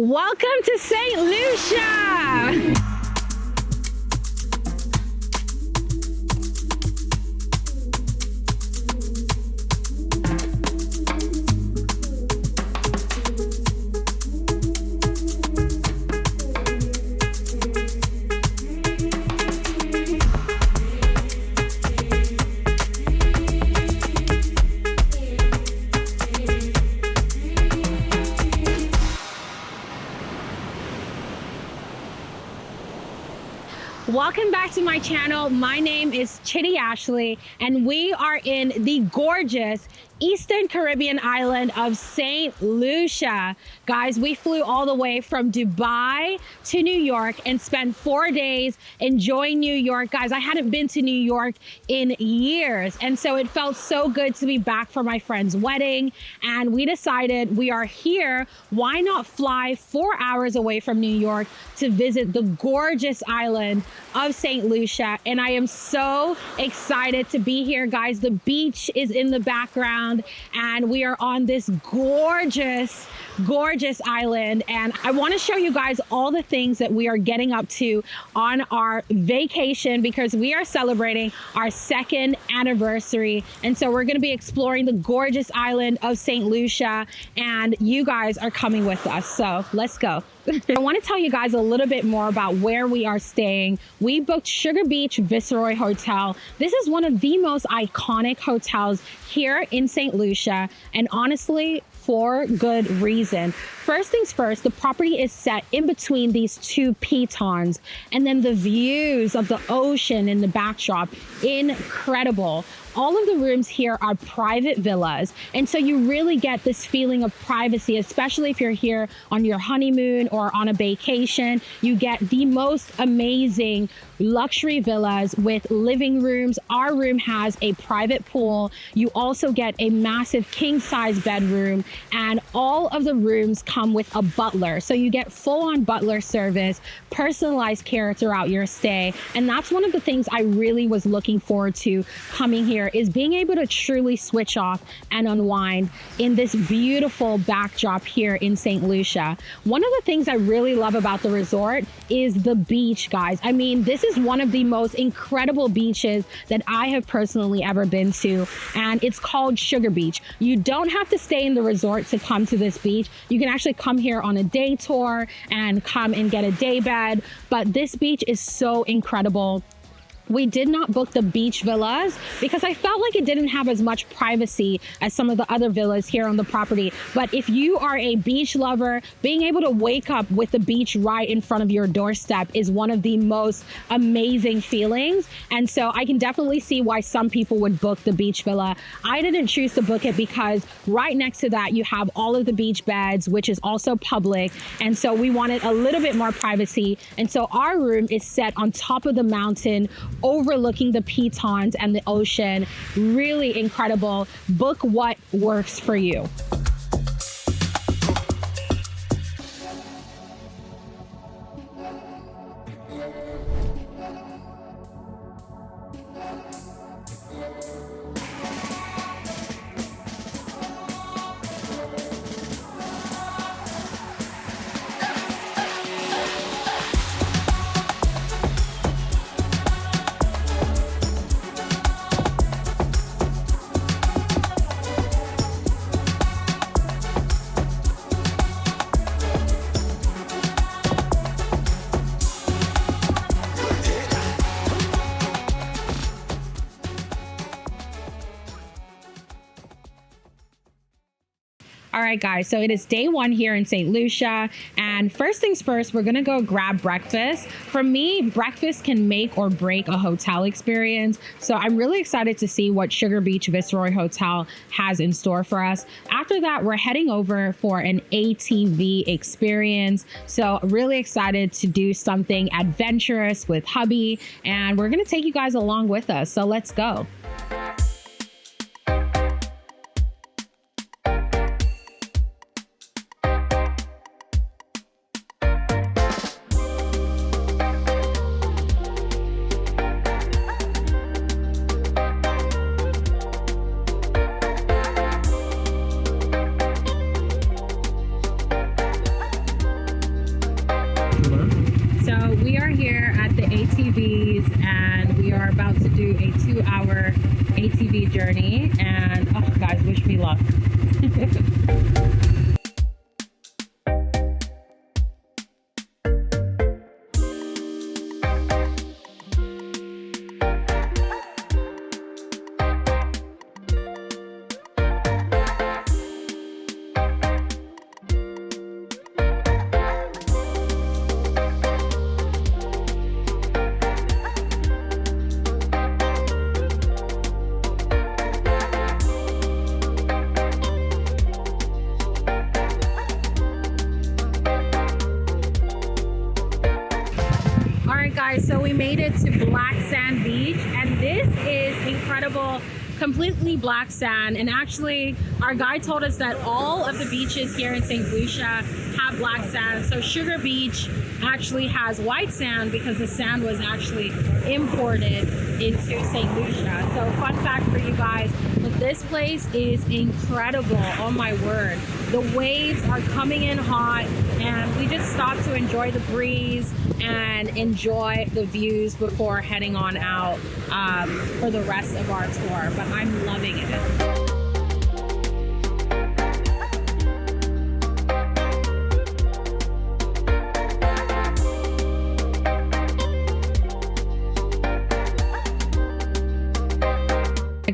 Welcome to Saint Lucia! Welcome back to my channel. My name is Chitty Ashley, and we are in the gorgeous Eastern Caribbean island of Saint Lucia. Guys, we flew all the way from Dubai to New York and spent 4 days enjoying New York. Guys, I hadn't been to New York in years, and so it felt so good to be back for my friend's wedding. And we decided we are here, why not fly 4 hours away from New York to visit the gorgeous island of Saint Lucia. And I am so excited to be here, guys. The beach is in the background, and we are on this gorgeous island, and I want to show you guys all the things that we are getting up to on our vacation, because we are celebrating our second anniversary. And so we're going to be exploring the gorgeous island of Saint Lucia, and you guys are coming with us, so let's go. I want to tell you guys a little bit more about where we are staying. We booked Sugar Beach Viceroy Hotel. This is one of the most iconic hotels here in Saint Lucia, and honestly, for good reason. First things first, the property is set in between these two pitons, and then the views of the ocean in the backdrop, incredible. All of the rooms here are private villas, and so you really get this feeling of privacy, especially if you're here on your honeymoon or on a vacation. You get the most amazing luxury villas with living rooms. Our room has a private pool. You also get a massive king-size bedroom, and all of the rooms come with a butler. So you get full-on butler service, personalized care throughout your stay. And that's one of the things I really was looking forward to coming here, is being able to truly switch off and unwind in this beautiful backdrop here in Saint Lucia. One of the things I really love about the resort is the beach, guys. I mean, this is one of the most incredible beaches that I have personally ever been to, and it's called Sugar Beach. You don't have to stay in the resort to come to this beach. You can actually come here on a day tour and come and get a day bed, but this beach is so incredible. We did not book the beach villas because I felt like it didn't have as much privacy as some of the other villas here on the property. But if you are a beach lover, being able to wake up with the beach right in front of your doorstep is one of the most amazing feelings. And so I can definitely see why some people would book the beach villa. I didn't choose to book it because right next to that, you have all of the beach beds, which is also public. And so we wanted a little bit more privacy. And so our room is set on top of the mountain, overlooking the pitons and the ocean. Really incredible. Book what works for you. All right, guys, so it is day one here in Saint Lucia, and first things first, we're gonna go grab breakfast. For me, breakfast can make or break a hotel experience, so I'm really excited to see what Sugar Beach Viceroy Hotel has in store for us. After that, we're heading over for an ATV experience, so really excited to do something adventurous with hubby, and we're gonna take you guys along with us, so let's go. we are here at the ATVs and we are about to do a 2-hour ATV journey. And oh, guys, wish me luck. Guys, so we made it to Black Sand Beach, and this is incredible, completely black sand. And actually our guide told us that all of the beaches here in Saint Lucia have black sand. So Sugar Beach actually has white sand because the sand was actually imported into Saint Lucia. So fun fact for you guys, but this place is incredible. Oh my word, the waves are coming in hot, and we just stopped to enjoy the breeze and enjoy the views before heading on out for the rest of our tour. But I'm loving it.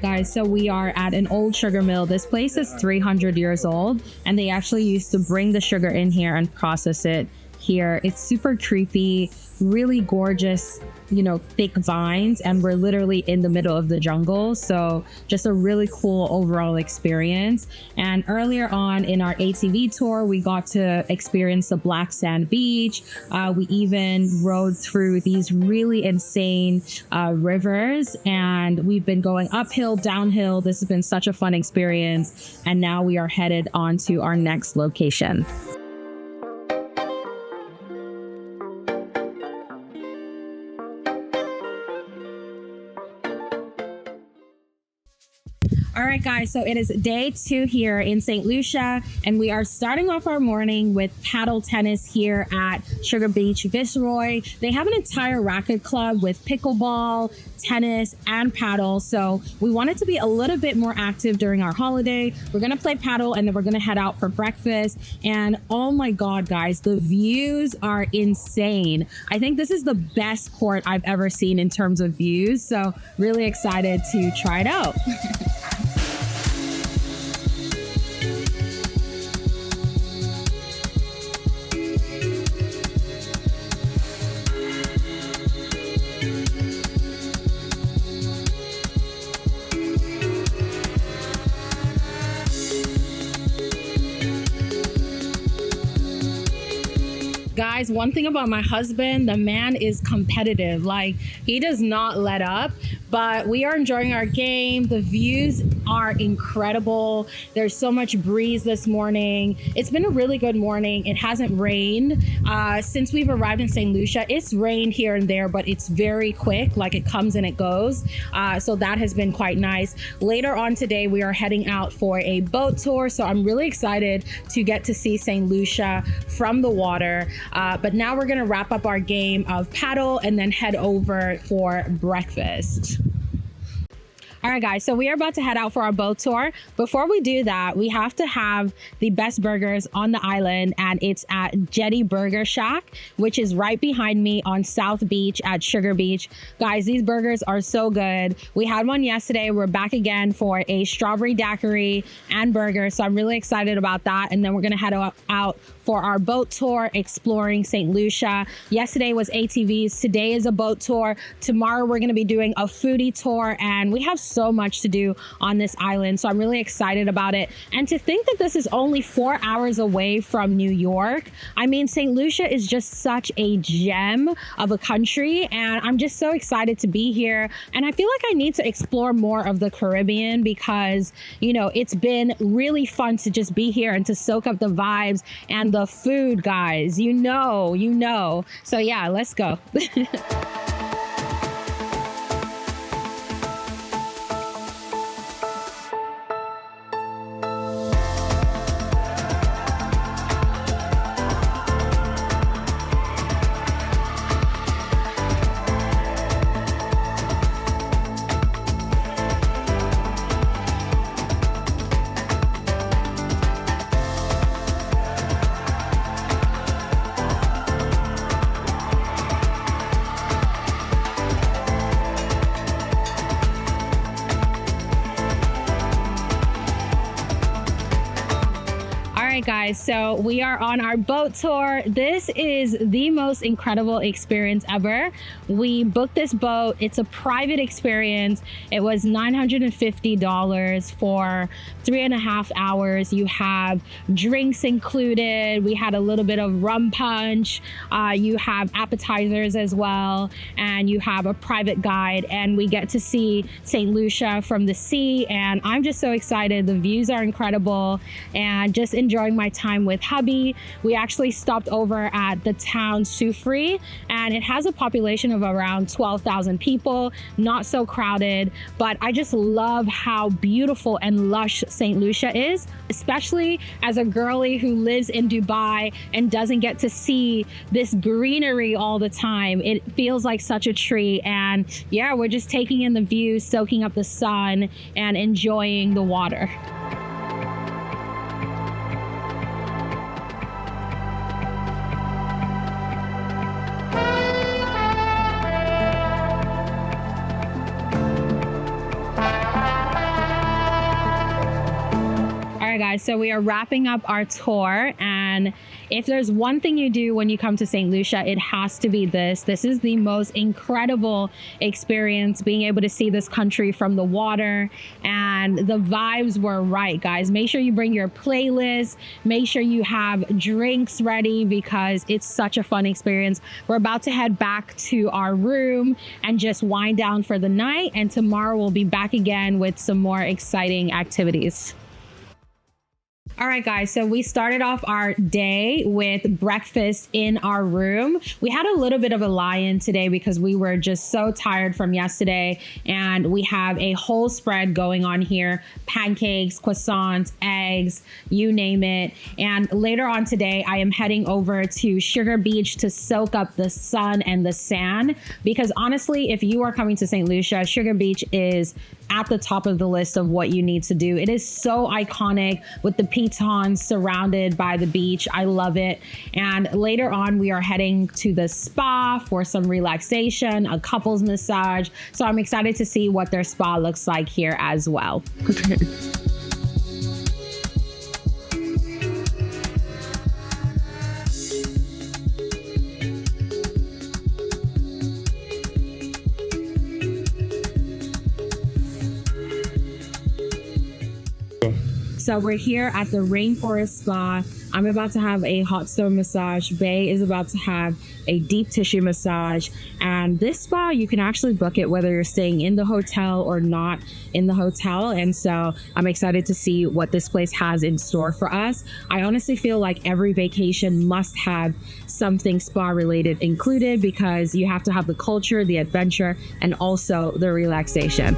Guys, so we are at an old sugar mill. This place is 300 years old, and they actually used to bring the sugar in here and process it here. It's super creepy, really gorgeous, you know, thick vines, and we're literally in the middle of the jungle. So just a really cool overall experience. And earlier on in our ATV tour, we got to experience the black sand beach. We even rode through these really insane rivers, and we've been going uphill, downhill. This has been such a fun experience. And now we are headed on to our next location. All right, guys, so it is day 2 here in Saint Lucia, and we are starting off our morning with paddle tennis here at Sugar Beach Viceroy. They have an entire racket club with pickleball, tennis, and paddle. So we wanted to be a little bit more active during our holiday. We're gonna play paddle, and then we're gonna head out for breakfast. And oh my God, guys, the views are insane. I think this is the best court I've ever seen in terms of views. So really excited to try it out. Guys, one thing about my husband, the man is competitive. Like, he does not let up. But we are enjoying our game. The views are incredible. There's so much breeze this morning. It's been a really good morning. It hasn't rained since we've arrived in Saint Lucia. It's rained here and there, but it's very quick. Like, it comes and it goes. So that has been quite nice. Later on today, we are heading out for a boat tour. So I'm really excited to get to see Saint Lucia from the water. But now we're gonna wrap up our game of paddle and then head over for breakfast. All right, guys, so we are about to head out for our boat tour. Before we do that, we have to have the best burgers on the island, and it's at Jetty Burger Shack, which is right behind me on South Beach at Sugar Beach. Guys, these burgers are so good. We had one yesterday. We're back again for a strawberry daiquiri and burger, so I'm really excited about that. And then we're gonna head out for our boat tour exploring St. Lucia. Yesterday was ATVs. Today is a boat tour. Tomorrow we're gonna be doing a foodie tour, and we have so much to do on this island. So I'm really excited about it. And to think that this is only 4 hours away from New York. I mean, St. Lucia is just such a gem of a country, and I'm just so excited to be here. And I feel like I need to explore more of the Caribbean because, you know, it's been really fun to just be here and to soak up the vibes and the food, guys. You know. So yeah, let's go. guys, so we are on our boat tour. This is the most incredible experience ever. We booked this boat. It's a private experience. It was $950 for 3.5 hours. You have drinks included. We had a little bit of rum punch. You have appetizers as well, and you have a private guide, and we get to see Saint Lucia from the sea, and I'm just so excited. The views are incredible, and just enjoying my time with hubby. We actually stopped over at the town Fria, and it has a population of around 12,000 people, not so crowded, but I just love how beautiful and lush Saint Lucia is, especially as a girly who lives in Dubai and doesn't get to see this greenery all the time. It feels like such a treat, and yeah, we're just taking in the views, soaking up the sun, and enjoying the water. Guys, so we are wrapping up our tour, and if there's one thing you do when you come to Saint Lucia, it has to be this. This is the most incredible experience, being able to see this country from the water, and the vibes were right, guys. Make sure you bring your playlist, make sure you have drinks ready, because it's such a fun experience. We're about to head back to our room and just wind down for the night, and tomorrow we'll be back again with some more exciting activities. All right, guys, so we started off our day with breakfast in our room. We had a little bit of a lie-in today because we were just so tired from yesterday, and we have a whole spread going on here: pancakes, croissants, eggs, you name it. And later on today, I am heading over to Sugar Beach to soak up the sun and the sand, because honestly, if you are coming to St. Lucia, Sugar Beach is at the top of the list of what you need to do. It is so iconic with the pitons surrounded by the beach. I love it. And later on, we are heading to the spa for some relaxation, a couples massage. So I'm excited to see what their spa looks like here as well. So we're here at the Rainforest Spa. I'm about to have a hot stone massage. Bay is about to have a deep tissue massage. And this spa, you can actually book it whether you're staying in the hotel or not in the hotel. And so I'm excited to see what this place has in store for us. I honestly feel like every vacation must have something spa related included, because you have to have the culture, the adventure, and also the relaxation.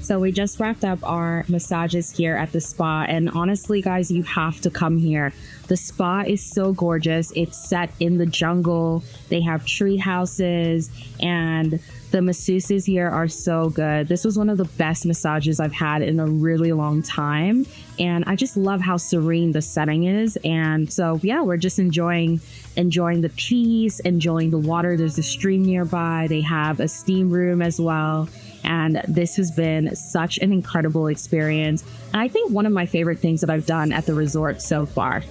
So we just wrapped up our massages here at the spa, and honestly, guys, you have to come here. The spa is so gorgeous. It's set in the jungle. They have tree houses, and the masseuses here are so good. This was one of the best massages I've had in a really long time, and I just love how serene the setting is. And so yeah, we're just enjoying the peace, enjoying the water. There's a stream nearby. They have a steam room as well. And this has been such an incredible experience. And I think one of my favorite things that I've done at the resort so far.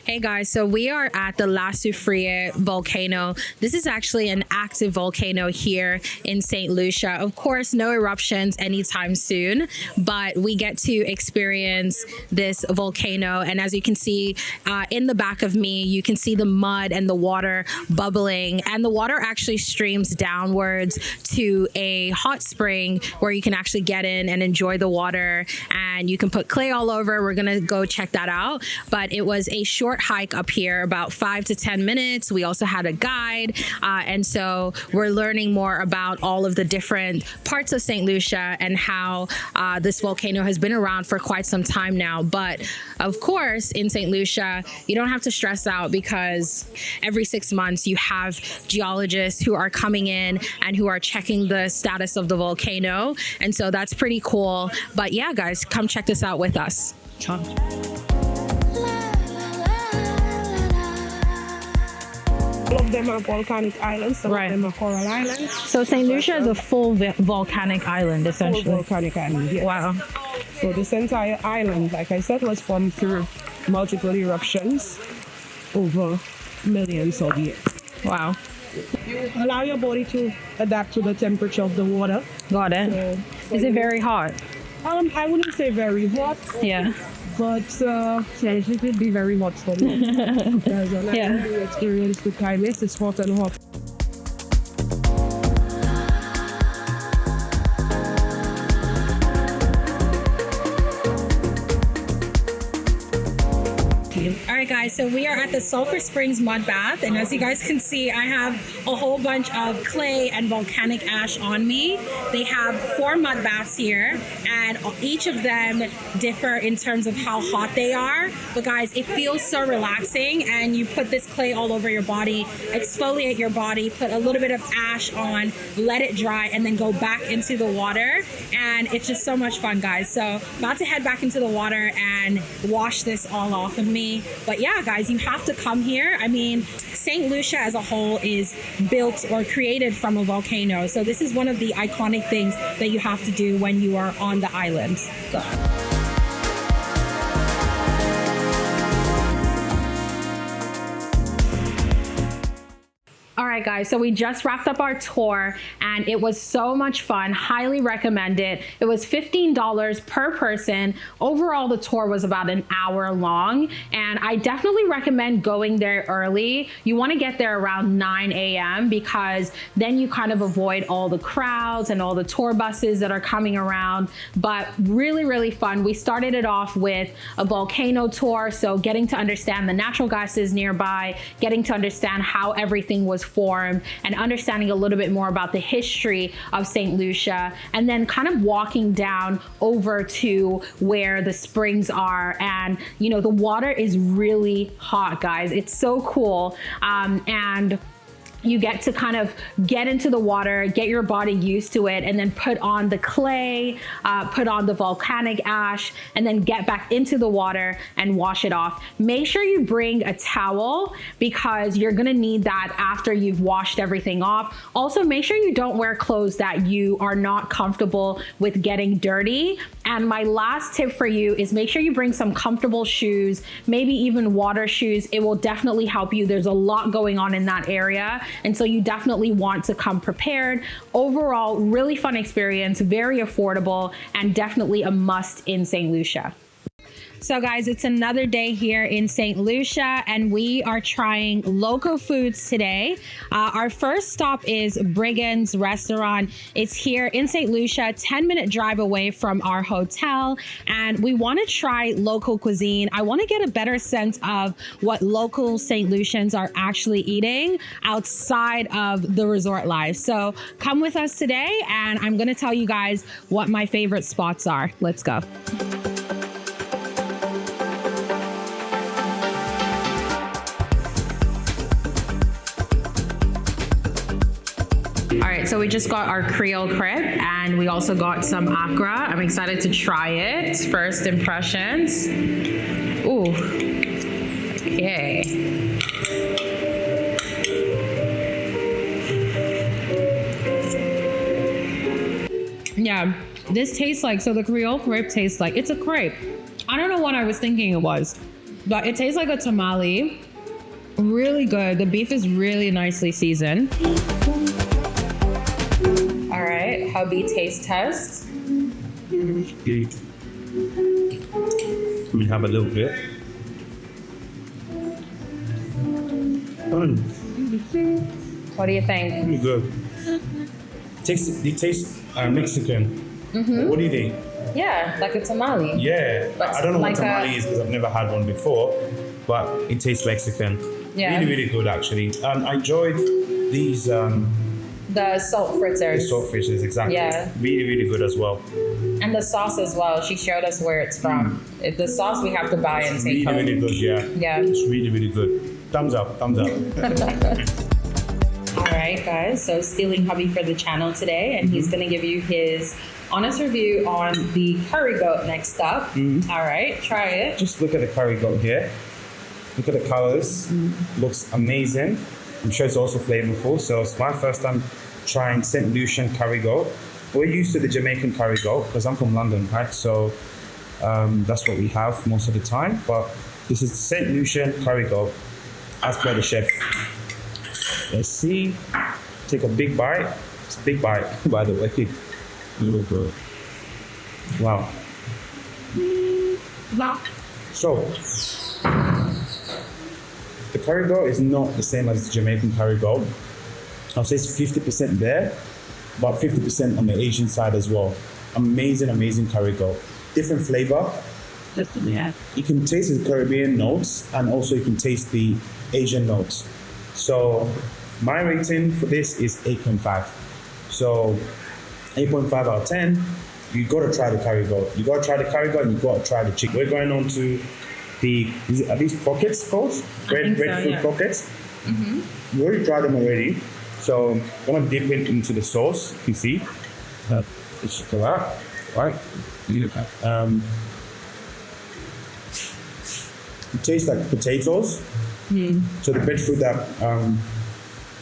Hey guys, so we are at the Lassu Fria volcano. This is actually an active volcano here in St. Lucia. Of course, no eruptions anytime soon, but we get to experience this volcano. And as you can see in the back of me, you can see the mud and the water bubbling, and the water actually streams downwards to a hot spring where you can actually get in and enjoy the water, and you can put clay all over. We're gonna go check that out. But it was a short short hike up here, about 5 to 10 minutes. We also had a guide. And so we're learning more about all of the different parts of Saint Lucia and how this volcano has been around for quite some time now. But of course, in Saint Lucia, you don't have to stress out because every 6 months you have geologists who are coming in and who are checking the status of the volcano. And so that's pretty cool. But yeah, guys, come check this out with us. All of them are volcanic islands, some of them are coral islands. So St. Lucia is a full volcanic island, essentially. Full volcanic island, yes. Wow. So this entire island, like I said, was formed through multiple eruptions over millions of years. Wow. Allow your body to adapt to the temperature of the water. Got it. Is it very hot? I wouldn't say very hot. Yeah. But it would be very hot for me. Because when I experienced the climate, it's hot and hot. All right, guys, so we are at the Sulphur Springs mud bath, and as you guys can see, I have a whole bunch of clay and volcanic ash on me. They have 4 mud baths here, and each of them differ in terms of how hot they are. But guys, it feels so relaxing, and you put this clay all over your body, exfoliate your body, put a little bit of ash on, let it dry, and then go back into the water, and it's just so much fun, guys. So about to head back into the water and wash this all off of me. But yeah, guys, you have to come here. I mean, St. Lucia as a whole is built or created from a volcano. So this is one of the iconic things that you have to do when you are on the island. So. All right, guys, so we just wrapped up our tour and it was so much fun. Highly recommend it. It was $15 per person. Overall, the tour was about an hour long, and I definitely recommend going there early. You want to get there around 9 a.m. because then you kind of avoid all the crowds and all the tour buses that are coming around. But really, really fun. We started it off with a volcano tour, so getting to understand the natural gases nearby, getting to understand how everything was formed, and understanding a little bit more about the history of St. Lucia, and then kind of walking down over to where the springs are. And you know, the water is really hot, guys. It's so cool. And you get to kind of get into the water, get your body used to it, and then put on the clay, put on the volcanic ash, and then get back into the water and wash it off. Make sure you bring a towel because you're gonna need that after you've washed everything off. Also, make sure you don't wear clothes that you are not comfortable with getting dirty. And my last tip for you is make sure you bring some comfortable shoes, maybe even water shoes. It will definitely help you. There's a lot going on in that area, and so you definitely want to come prepared. Overall, really fun experience, very affordable, and definitely a must in St. Lucia. So guys, it's another day here in St. Lucia, and we are trying local foods today. Our first stop is Brigand's Restaurant. It's here in St. Lucia, 10-minute drive away from our hotel, and we want to try local cuisine. I want to get a better sense of what local St. Lucians are actually eating outside of the resort life. So come with us today, and I'm going to tell you guys what my favorite spots are. Let's go. All right, so we just got our Creole crepe and we also got some akra. I'm excited to try it. First impressions. Ooh, okay. Yeah, this tastes like, so the Creole crepe tastes like, it's a crepe. I don't know what I was thinking it was, but it tastes like a tamale. Really good. The beef is really nicely seasoned. All right, hubby taste test. Let me have a little bit. What do you think? Really good. It tastes Mexican. Mm-hmm. What do you think? Yeah, like a tamale. Yeah, But I don't know like what tamale is because I've never had one before. but it tastes Mexican. Yeah. Really, really good actually. I enjoyed these The salt fritters. salt fishes, exactly. Yeah. Really, really good as well. And the sauce as well. She showed us where it's from. The sauce we have to buy and take Really, home. really good, yeah. Yeah. It's really, really good. Thumbs up, thumbs up. All right, guys. So stealing hubby for the channel today, and he's gonna give you his honest review on the curry goat next up. All right, try it. Just look at the curry goat here. Look at the colors. Looks amazing. I'm sure it's also flavorful. So it's my first time trying Saint Lucian curry goat. We're used to the Jamaican curry goat because I'm from London, right? So that's what we have most of the time. But this is Saint Lucian curry goat, as per the chef. Let's see. Take a big bite. It's a big bite, by the way. Wow. So, the curry goat is not the same as the Jamaican curry goat. I'll say it's 50% there, but 50% on the Asian side as well. Amazing, amazing curry goat. Different flavor. Yeah. You can taste the Caribbean notes and also you can taste the Asian notes. So my rating for this is 8.5. So 8.5 out of 10. You gotta try the curry goat. You gotta try the curry goat and you gotta try the chicken. We're going on to are these pockets called? Breadfruit pockets. We already tried them already. So I'm gonna dip it into the sauce. You can see. It's chocolate, right? It tastes like potatoes. So the breadfruit that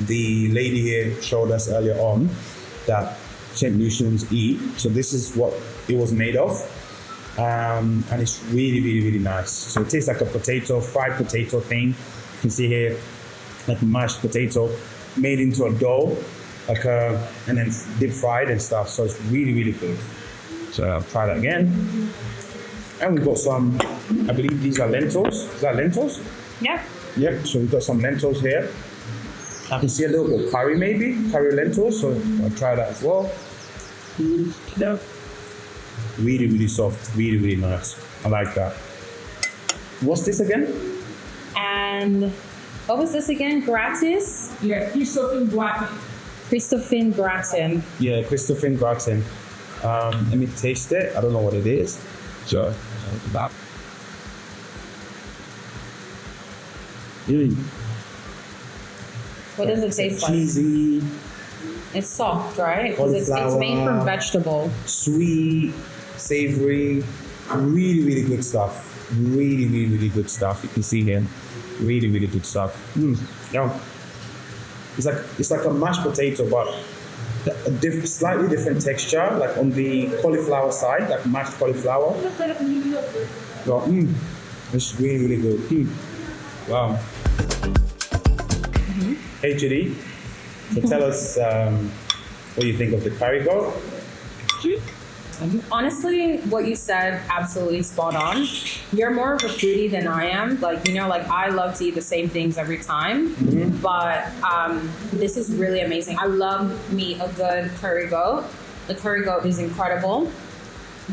the lady here showed us earlier on that Saint Lucians eat. So this is what it was made of. And it's really, really, really nice. So it tastes like a potato, fried potato thing. You can see here, like mashed potato made into a dough, and then deep fried and stuff. So it's really, really good. So I'll try that again. And we've got some, I believe these are lentils. Is that lentils? Yeah. Yep, so we've got some lentils here. I can see a little bit of curry maybe, curry lentils, so I'll try that as well. Really, really soft, really, really nice. I like that. What's this again? And what was this again? Gratis? Yeah, Christopher Black. Christophine gratin. Yeah, Christophine gratin. Let me taste it. I don't know what it is. So, about. What does it taste like? Cheesy, It's soft, right? Because it's Cauliflower. made from vegetable. sweet, savory, really, really good stuff. Really, really, really good stuff. You can see here, really, really good stuff. Yeah, it's like a mashed potato, but slightly different texture, like on the cauliflower side, like mashed cauliflower. So, it's really, really good. Wow. Hey Judy, so tell us what you think of the curry goat. Honestly, what you said, absolutely spot on. You're more of a foodie than I am. Like, I love to eat the same things every time. But this is really amazing. I love me a good curry goat. The curry goat is incredible.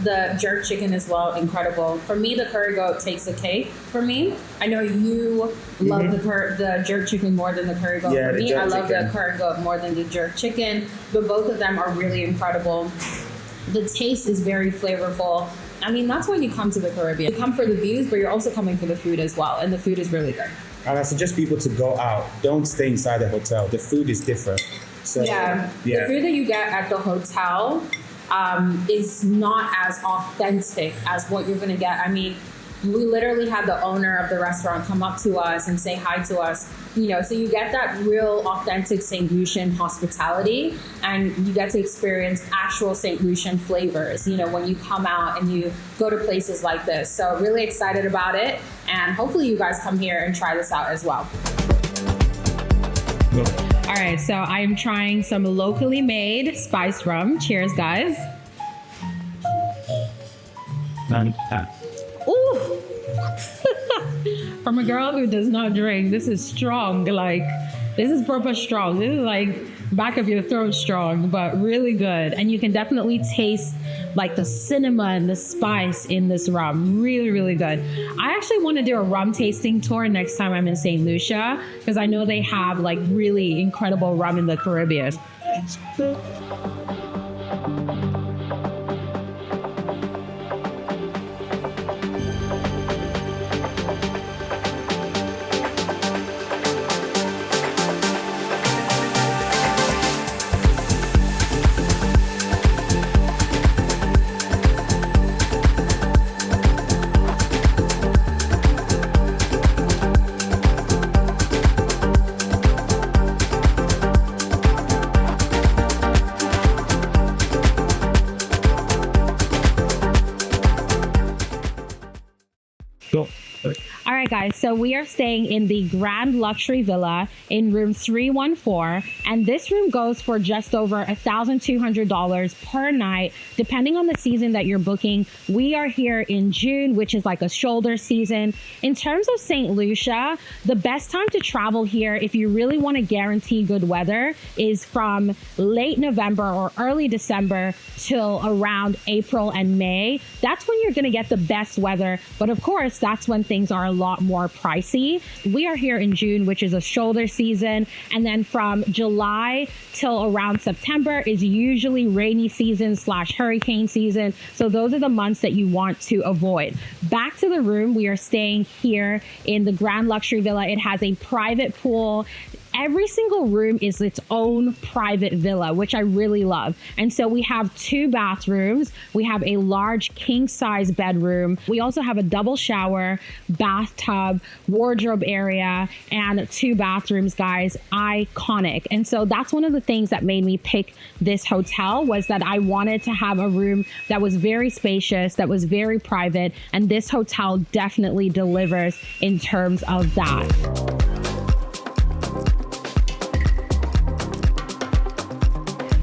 The jerk chicken as well, incredible. For me, the curry goat takes the cake for me. I know you love the jerk chicken more than the curry goat. Yeah, for the me, jerk I love chicken. the curry goat more than the jerk chicken. But both of them are really incredible. The taste is very flavorful. I mean, that's why you come to the Caribbean. You come for the views, but you're also coming for the food as well. And the food is really good. And I suggest people to go out. Don't stay inside the hotel. The food is different. So, The food that you get at the hotel is not as authentic as what you're going to get. I mean, we literally had the owner of the restaurant come up to us and say hi to us. So you get that real authentic Saint Lucian hospitality, and you get to experience actual Saint Lucian flavors, when you come out and you go to places like this. So really excited about it, and hopefully you guys come here and try this out as well. All right, so I'm trying some locally made spiced rum. Cheers, guys. Ooh. From a girl who does not drink, this is strong. Like, This is proper strong. This is like back of your throat strong, but really good. And you can definitely taste like the cinnamon, the spice in this rum. Really, really good. I actually want to do a rum tasting tour next time I'm in Saint Lucia, because I know they have like really incredible rum in the Caribbean. All right, guys, so we are staying in the Grand Luxury Villa in room 314, and this room goes for just over $1,200 per night, depending on the season that you're booking. We are here in June, which is like a shoulder season. In terms of St. Lucia, the best time to travel here, if you really want to guarantee good weather, is from late November or early December till around April and May. That's when you're going to get the best weather, but of course, that's when things are a lot more pricey. We are here in June, which is a shoulder season, and then from July till around September is usually rainy season / hurricane season. So those are the months that you want to avoid. Back to the room, we are staying here in the Grand Luxury Villa. It has a private pool. Every single room is its own private villa, which I really love. And so we have 2 bathrooms. We have a large king size bedroom. We also have a double shower, bathtub, wardrobe area, and 2 bathrooms, guys. Iconic. And so that's one of the things that made me pick this hotel, was that I wanted to have a room that was very spacious, that was very private. And this hotel definitely delivers in terms of that.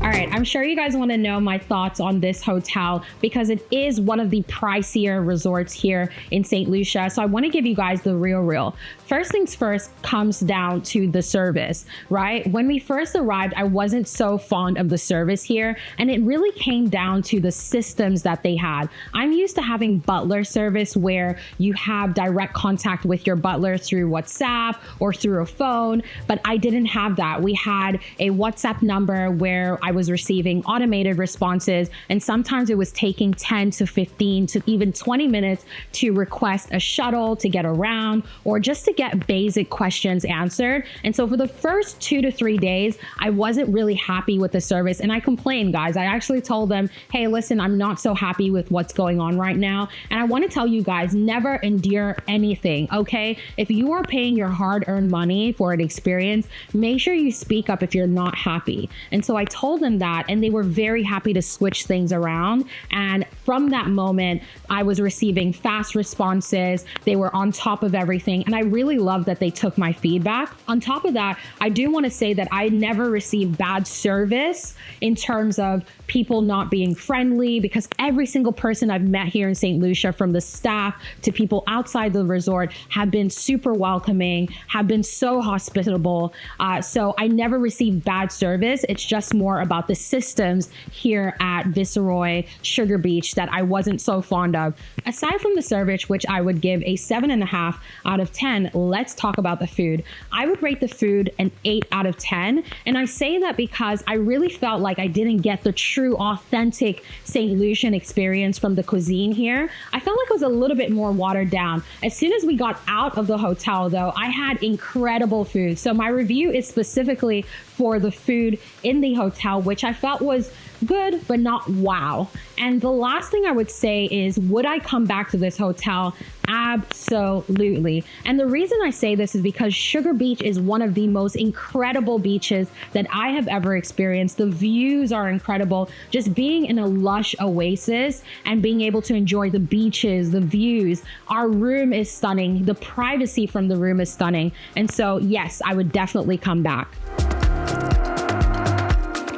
All right, I'm sure you guys want to know my thoughts on this hotel because it is one of the pricier resorts here in St. Lucia. So I want to give you guys the real. First things first comes down to the service, right? When we first arrived, I wasn't so fond of the service here, and it really came down to the systems that they had. I'm used to having butler service where you have direct contact with your butler through WhatsApp or through a phone, but I didn't have that. We had a WhatsApp number where I was receiving automated responses, and sometimes it was taking 10 to 15 to even 20 minutes to request a shuttle to get around or just to get basic questions answered. And so for the first 2 to 3 days, I wasn't really happy with the service, and I complained, guys. I actually told them, hey, listen, I'm not so happy with what's going on right now. And I want to tell you guys, never endure anything, okay? If you are paying your hard-earned money for an experience, make sure you speak up if you're not happy. And so I told them that, and they were very happy to switch things around. And from that moment, I was receiving fast responses. They were on top of everything, and I really love that they took my feedback. On top of that, I do want to say that I never received bad service in terms of people not being friendly, because every single person I've met here in St. Lucia, from the staff to people outside the resort, have been super welcoming, have been so hospitable. So I never received bad service. It's just more about the systems here at Viceroy Sugar Beach that I wasn't so fond of. Aside from the service, which I would give a 7.5 out of 10, let's talk about the food. I would rate the food an 8 out of 10. And I say that because I really felt like I didn't get the true authentic St. Lucian experience from the cuisine here. I felt like it was a little bit more watered down. As soon as we got out of the hotel, though, I had incredible food. So my review is specifically for the food in the hotel, which I felt was good, but not wow. And the last thing I would say is, would I come back to this hotel? Absolutely. And the reason I say this is because Sugar Beach is one of the most incredible beaches that I have ever experienced. The views are incredible. Just being in a lush oasis and being able to enjoy the beaches, the views. Our room is stunning. The privacy from the room is stunning. And so, yes, I would definitely come back.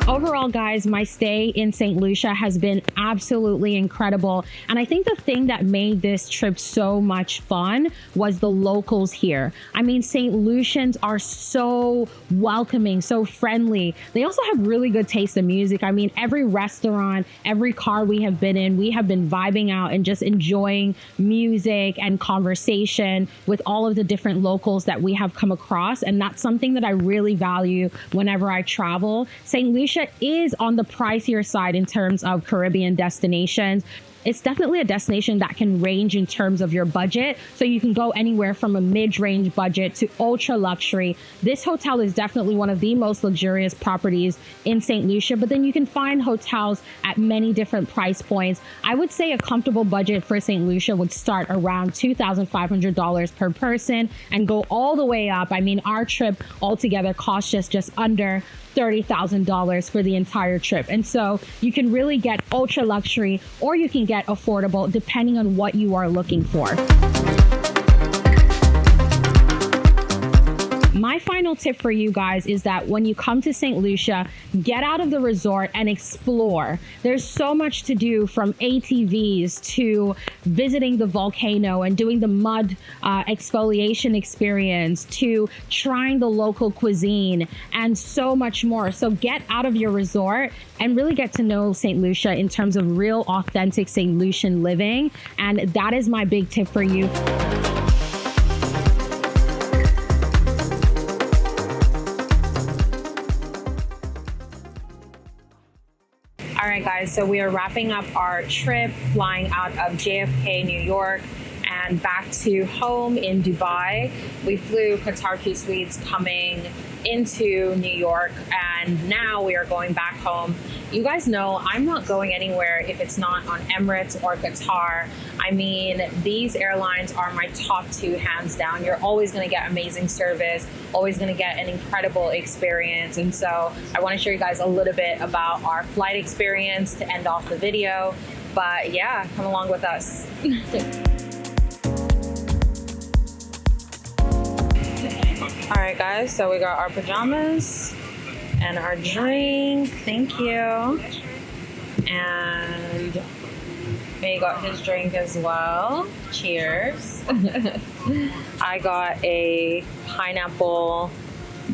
Overall, guys, my stay in St. Lucia has been absolutely incredible. And I think the thing that made this trip so much fun was the locals here. I mean, St. Lucians are so welcoming, so friendly. They also have really good taste in music. I mean, every restaurant, every car we have been in, we have been vibing out and just enjoying music and conversation with all of the different locals that we have come across. And that's something that I really value whenever I travel. St. Lucia is on the pricier side in terms of Caribbean destinations. It's definitely a destination that can range in terms of your budget. So you can go anywhere from a mid-range budget to ultra luxury. This hotel is definitely one of the most luxurious properties in St. Lucia, but then you can find hotels at many different price points. I would say a comfortable budget for St. Lucia would start around $2,500 per person and go all the way up. I mean, our trip altogether cost just under $30,000 for the entire trip. And so you can really get ultra luxury or you can get affordable depending on what you are looking for. My final tip for you guys is that when you come to St. Lucia, get out of the resort and explore. There's so much to do, from ATVs to visiting the volcano and doing the mud exfoliation experience to trying the local cuisine and so much more. So get out of your resort and really get to know St. Lucia in terms of real authentic St. Lucian living. And that is my big tip for you. All right, guys, so we are wrapping up our trip, flying out of JFK, New York, and back to home in Dubai. We flew Qatar Q Suites coming into New York, and now we are going back home. You guys know I'm not going anywhere if it's not on Emirates or Qatar. I mean, these airlines are my top two, hands down. You're always going to get amazing service, always going to get an incredible experience. And so I want to show you guys a little bit about our flight experience to end off the video. But yeah, come along with us. All right, guys, so we got our pajamas and our drink. Thank you. And he got his drink as well. Cheers. I got a pineapple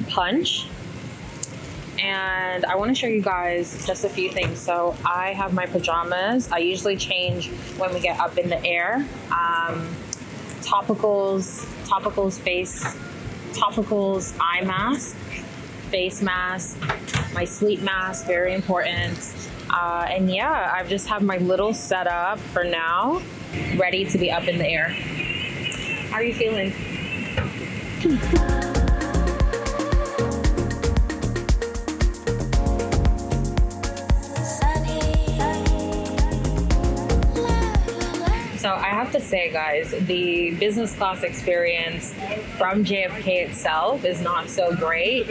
punch. And I want to show you guys just a few things. So I have my pajamas. I usually change when we get up in the air. Topicals eye mask, face mask, my sleep mask, very important. And yeah, I've just have my little setup for now, ready to be up in the air. How are you feeling? So I have to say, guys, the business class experience from JFK itself is not so great,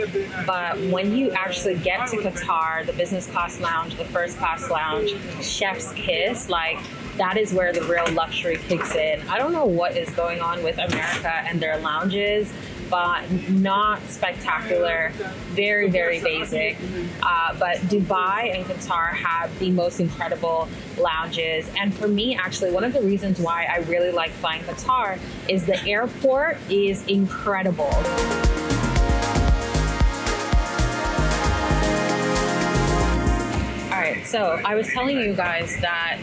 but when you actually get to Qatar, the business class lounge, the first class lounge, chef's kiss, like, that is where the real luxury kicks in. I don't know what is going on with America and their lounges, but not spectacular, very, very basic. But Dubai and Qatar have the most incredible lounges. And for me, actually, one of the reasons why I really like flying Qatar is the airport is incredible. So I was telling you guys that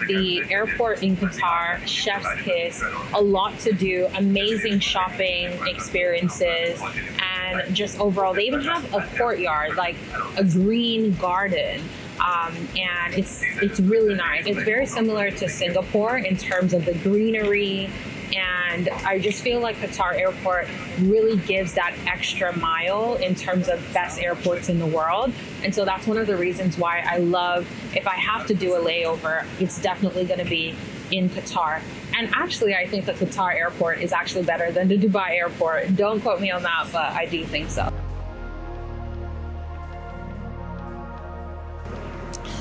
the airport in Qatar, chef's kiss, a lot to do, amazing shopping experiences, and just overall, they even have a courtyard, like a green garden. And it's really nice. It's very similar to Singapore in terms of the greenery. And I just feel like Qatar Airport really gives that extra mile in terms of best airports in the world. And so that's one of the reasons why I love, if I have to do a layover, it's definitely going to be in Qatar. And actually, I think the Qatar Airport is actually better than the Dubai Airport. Don't quote me on that, but I do think so.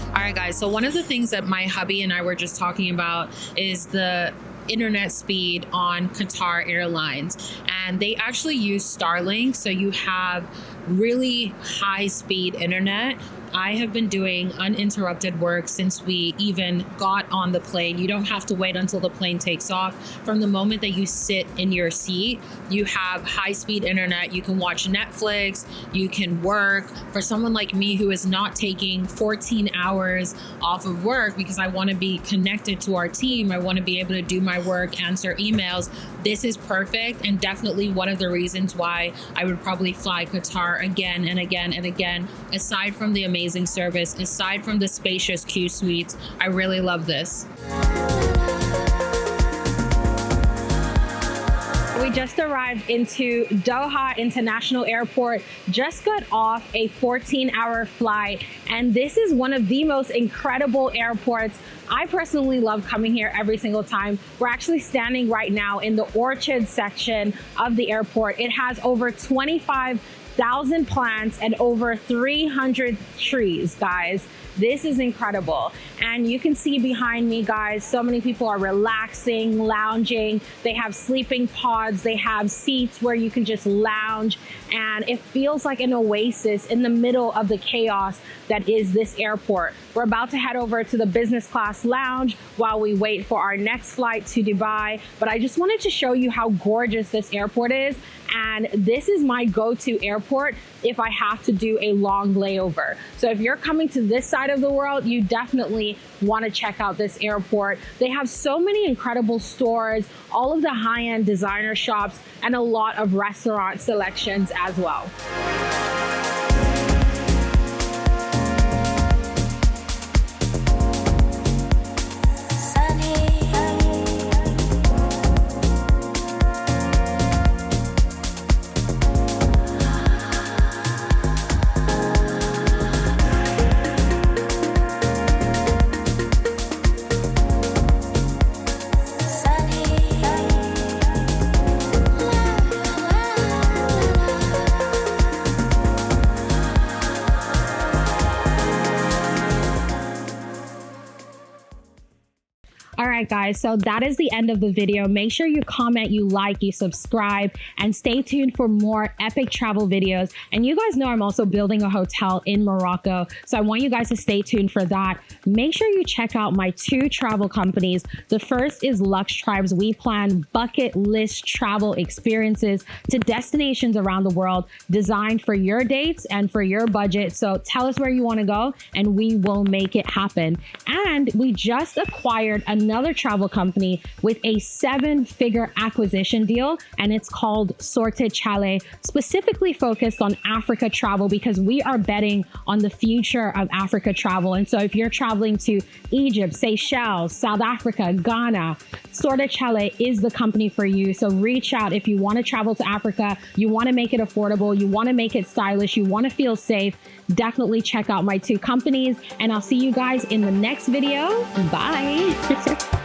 All right, guys. So one of the things that my hubby and I were just talking about is the internet speed on Qatar Airlines, and they actually use Starlink, so you have really high speed internet, I have been doing uninterrupted work since we even got on the plane. You don't have to wait until the plane takes off. From the moment that you sit in your seat, you have high-speed internet. You can watch Netflix, you can work. For someone like me who is not taking 14 hours off of work because I want to be connected to our team, I want to be able to do my work, answer emails, this is perfect, and definitely one of the reasons why I would probably fly Qatar again and again and again. Aside from the amazing service, aside from the spacious Q suites, I really love this. We just arrived into Doha International Airport, just got off a 14-hour flight, and this is one of the most incredible airports. I personally love coming here every single time. We're actually standing right now in the orchard section of the airport. It has over 25,000 plants and over 300 trees, guys. This is incredible. And you can see behind me, guys, so many people are relaxing, lounging. They have sleeping pods. They have seats where you can just lounge. And it feels like an oasis in the middle of the chaos that is this airport. We're about to head over to the business class lounge while we wait for our next flight to Dubai. But I just wanted to show you how gorgeous this airport is. And this is my go-to airport if I have to do a long layover. So if you're coming to this side of the world, you definitely want to check out this airport. They have so many incredible stores, all of the high-end designer shops, and a lot of restaurant selections as well. All right, guys, so that is the end of the video. Make sure you comment, you like, you subscribe, and stay tuned for more epic travel videos. And you guys know I'm also building a hotel in Morocco, so I want you guys to stay tuned for that. Make sure you check out my 2 travel companies. The first is Luxe Tribes. We plan bucket list travel experiences to destinations around the world designed for your dates and for your budget. So tell us where you want to go and we will make it happen. And we just acquired another travel company with a 7-figure acquisition deal, and it's called Sorted Chalet, specifically focused on Africa travel because we are betting on the future of Africa travel. And so if you're traveling to Egypt, Seychelles, South Africa, Ghana, Sorted Chalet is the company for you. So reach out if you want to travel to Africa, you want to make it affordable, you want to make it stylish, you want to feel safe. Definitely check out my 2 companies, and I'll see you guys in the next video. Bye.